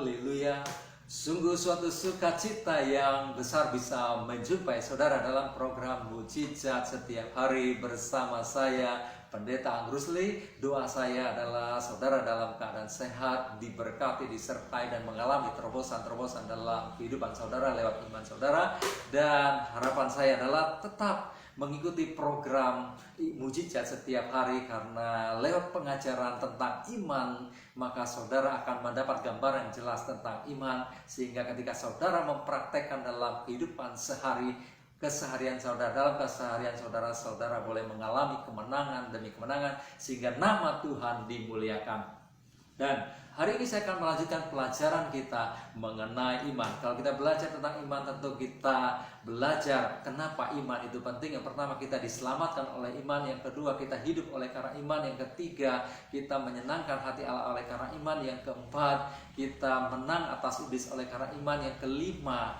Haleluya. Sungguh suatu sukacita yang besar bisa menjumpai saudara dalam program Mujizat setiap hari bersama saya, Pendeta Angrusli. Doa saya adalah saudara dalam keadaan sehat, diberkati, disertai dan mengalami terobosan-terobosan dalam kehidupan saudara lewat iman saudara. Dan harapan saya adalah tetap mengikuti program Mujizat setiap hari, karena lewat pengajaran tentang iman maka saudara akan mendapat gambaran yang jelas tentang iman, sehingga ketika saudara mempraktekkan dalam kehidupan keseharian saudara, saudara boleh mengalami kemenangan demi kemenangan sehingga nama Tuhan dimuliakan. Dan hari ini saya akan melanjutkan pelajaran kita mengenai iman. Kalau kita belajar tentang iman, tentu kita belajar kenapa iman itu penting. Yang pertama, kita diselamatkan oleh iman. Yang kedua, kita hidup oleh karena iman. Yang ketiga, kita menyenangkan hati Allah oleh karena iman. Yang keempat, kita menang atas iblis oleh karena iman. Yang kelima,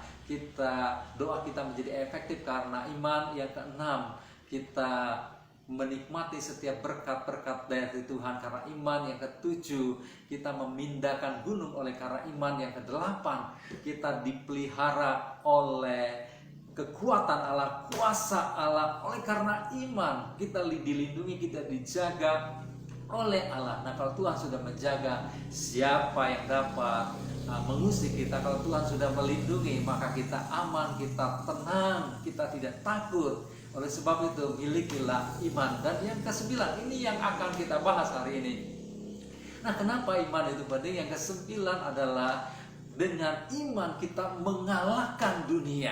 doa kita menjadi efektif karena iman. Yang keenam, kita menikmati setiap berkat-berkat dari Tuhan karena iman. Yang ketujuh, kita memindahkan gunung oleh karena iman. Yang kedelapan, kita dipelihara oleh kekuatan Allah, kuasa Allah oleh karena iman. Kita dilindungi, kita dijaga oleh Allah. Nah, kalau Tuhan sudah menjaga, siapa yang dapat mengusik kita? Kalau Tuhan sudah melindungi, maka kita aman, kita tenang, kita tidak takut. Oleh sebab itu, milikilah iman. Dan yang kesembilan, ini yang akan kita bahas hari ini. Nah, kenapa iman itu penting? Yang kesembilan adalah dengan iman kita mengalahkan dunia.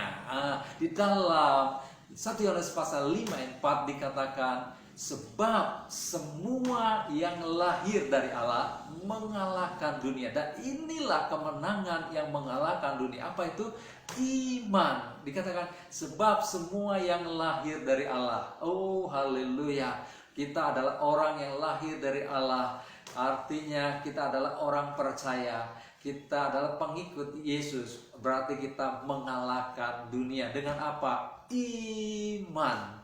Di dalam 1 Yohanes pasal 5 ayat 4 dikatakan, sebab semua yang lahir dari Allah mengalahkan dunia. Dan inilah kemenangan yang mengalahkan dunia. Apa itu? Iman. Dikatakan sebab semua yang lahir dari Allah. Oh, haleluya. Kita adalah orang yang lahir dari Allah. Artinya kita adalah orang percaya. Kita adalah pengikut Yesus. Berarti kita mengalahkan dunia. Dengan apa? Iman.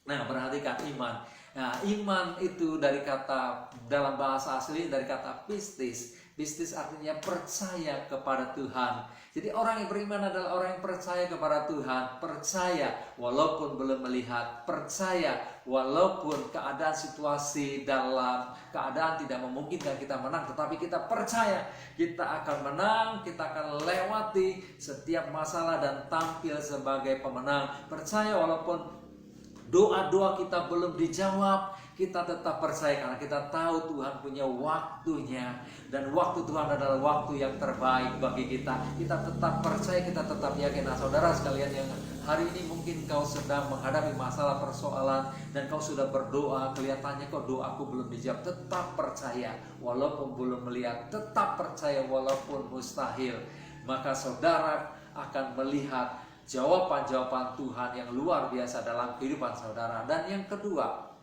Nah, perhatikan iman. Nah, iman itu dari kata, dalam bahasa asli dari kata pistis. Pistis artinya percaya kepada Tuhan. Jadi orang yang beriman adalah orang yang percaya kepada Tuhan. Percaya walaupun belum melihat. Percaya walaupun keadaan situasi dalam keadaan tidak memungkinkan kita menang. Tetapi kita percaya kita akan menang. Kita akan lewati setiap masalah dan tampil sebagai pemenang. Percaya walaupun doa-doa kita belum dijawab, kita tetap percaya karena kita tahu Tuhan punya waktunya. Dan waktu Tuhan adalah waktu yang terbaik bagi kita. Kita tetap percaya, kita tetap yakin. Nah, saudara sekalian yang hari ini mungkin kau sedang menghadapi masalah persoalan dan kau sudah berdoa, kelihatannya kok doaku belum dijawab. Tetap percaya walaupun belum melihat, tetap percaya walaupun mustahil. Maka saudara akan melihat jawaban-jawaban Tuhan yang luar biasa dalam kehidupan saudara. Dan yang kedua,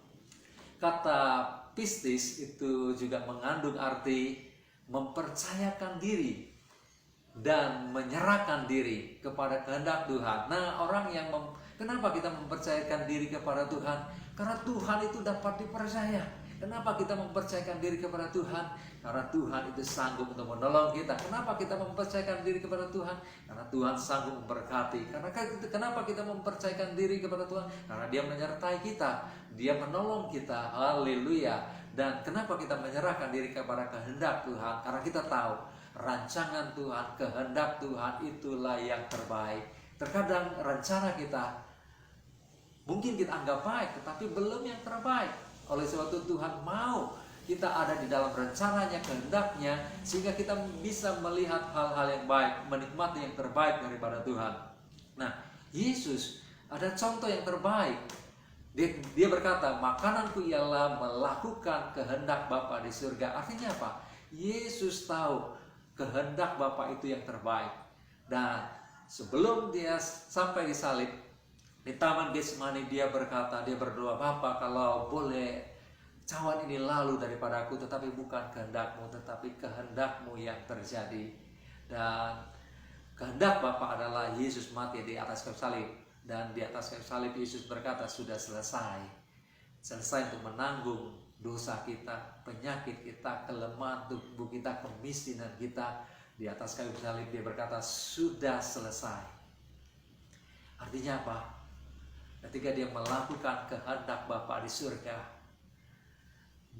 kata pistis itu juga mengandung arti mempercayakan diri dan menyerahkan diri kepada kehendak Tuhan. Nah, kenapa kita mempercayakan diri kepada Tuhan? Karena Tuhan itu dapat dipercaya. Kenapa kita mempercayakan diri kepada Tuhan? Karena Tuhan itu sanggup untuk menolong kita. Kenapa kita mempercayakan diri kepada Tuhan? Karena Tuhan sanggup memberkati. Kenapa kita mempercayakan diri kepada Tuhan? Karena Dia menyertai kita, Dia menolong kita. Haleluya. Dan kenapa kita menyerahkan diri kepada kehendak Tuhan? Karena kita tahu rancangan Tuhan, kehendak Tuhan itulah yang terbaik. Terkadang rencana kita mungkin kita anggap baik, tetapi belum yang terbaik. Oleh sebab itu Tuhan mau kita ada di dalam rencananya, kehendaknya, sehingga kita bisa melihat hal-hal yang baik, menikmati yang terbaik daripada Tuhan. Nah, Yesus ada contoh yang terbaik. Dia berkata, makananku ialah melakukan kehendak Bapa di surga. Artinya apa? Yesus tahu kehendak Bapa itu yang terbaik. Dan sebelum dia sampai di salib, di Taman Getsemani dia berdoa, Bapa, kalau boleh cawan ini lalu daripada aku, tetapi bukan kehendak-Mu, tetapi kehendak-Mu yang terjadi. Dan kehendak Bapa adalah Yesus mati di atas kayu salib. Dan di atas kayu salib Yesus berkata, sudah selesai. Selesai untuk menanggung dosa kita, penyakit kita, kelemahan tubuh kita, kemiskinan kita. Di atas kayu salib dia berkata, sudah selesai. Artinya apa? Ketika dia melakukan kehendak Bapa di surga,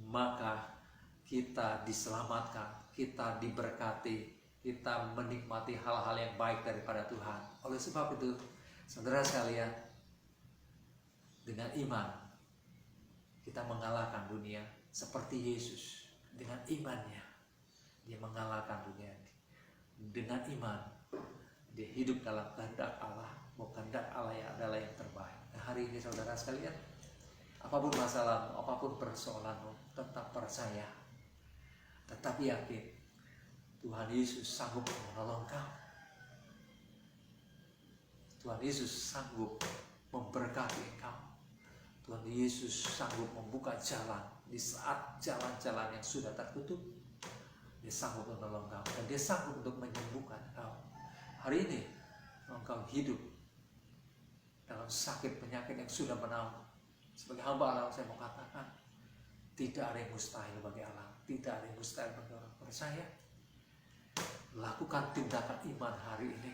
maka kita diselamatkan, kita diberkati, kita menikmati hal-hal yang baik daripada Tuhan. Oleh sebab itu, saudara sekalian, dengan iman kita mengalahkan dunia seperti Yesus. Dengan imannya dia mengalahkan dunia. Dengan iman dia hidup dalam kehendak Allah. Kehendak Allah yang adalah yang terbaik. Nah, hari ini saudara sekalian, apapun masalahmu, apapun persoalanmu, tetap percaya, tetap yakin Tuhan Yesus sanggup menolong kau. Tuhan Yesus sanggup memberkati engkau. Tuhan Yesus sanggup membuka jalan di saat jalan-jalan yang sudah tertutup. Dia sanggup menolong kau dan dia sanggup untuk menyembuhkan kau. Hari ini engkau hidup dalam sakit penyakit yang sudah menanggung. Sebagai hamba Allah saya mau katakan, tidak ada yang mustahil bagi Allah. Tidak ada yang mustahil bagi orang percaya. Lakukan tindakan iman hari ini.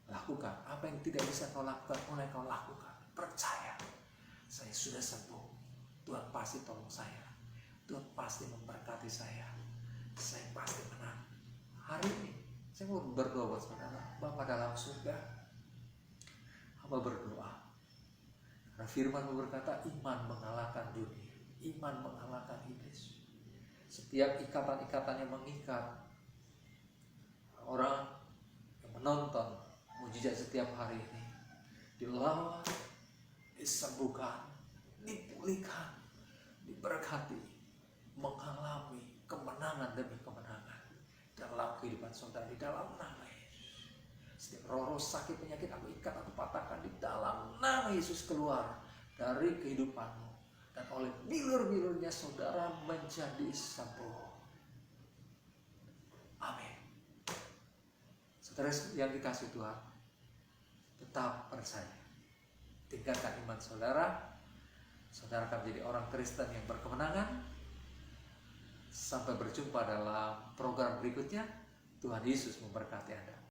Lakukan apa yang tidak bisa kau lakukan, mulai kau lakukan. Percaya, saya sudah sembuh. Tuhan pasti tolong saya. Tuhan pasti memberkati saya. Saya pasti menang. Hari ini saya mau berdoa buat saudara. Bapa dalam surga, hamba berdoa karena firman berkata, iman mengalahkan dunia, iman mengalahkan iblis. Setiap ikatan-ikatan yang mengikat orang yang menonton mujizat setiap hari ini, dilawan, disembuhkan, dipulihkan, diberkati, mengalami kemenangan demi kemenangan dalam kehidupan saudara, di dalam nama Yesus. Setiap roh sakit penyakit aku ikat, aku patahkan di dalam nama Yesus, keluar dari kehidupanmu, dan oleh bilur-bilurnya saudara menjadi sembuh. Amin. Saudara yang dikasih Tuhan, tetap percaya, tingkatkan iman saudara. Saudara akan menjadi orang Kristen yang berkemenangan. Sampai berjumpa dalam program berikutnya. Tuhan Yesus memberkati Anda.